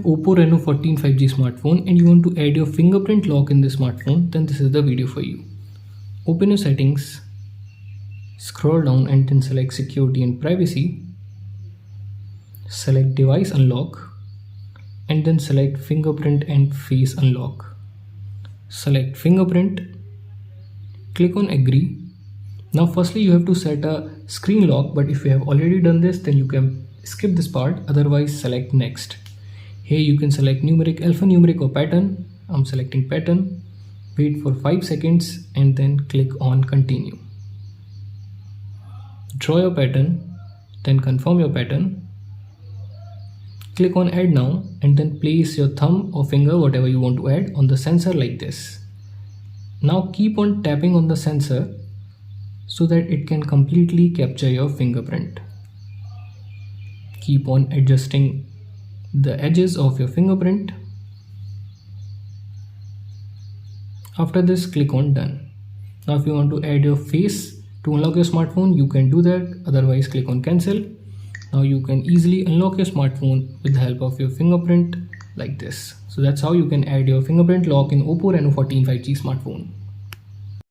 Oppo Reno 14 5G smartphone and you want to add your fingerprint lock in this smartphone, then this is the video for you. Open your settings, scroll down and then select security and privacy, select device unlock and then select fingerprint and face unlock. Select fingerprint, click on agree. Now firstly you have to set a screen lock, but if you have already done this then you can skip this part, otherwise select next. Here you can select numeric, alphanumeric or pattern. I'm selecting pattern. Wait for 5 seconds and then click on continue. Draw your pattern, then confirm your pattern. Click on add now and then place your thumb or finger, whatever you want to add, on the sensor like this. Now keep on tapping on the sensor so that it can completely capture your fingerprint. Keep on adjusting the edges of your fingerprint. After this, click on done. Now if you want to add your face to unlock your smartphone, you can do that, otherwise click on cancel. Now you can easily unlock your smartphone with the help of your fingerprint like this. So that's how you can add your fingerprint lock in Oppo Reno 14 5G smartphone.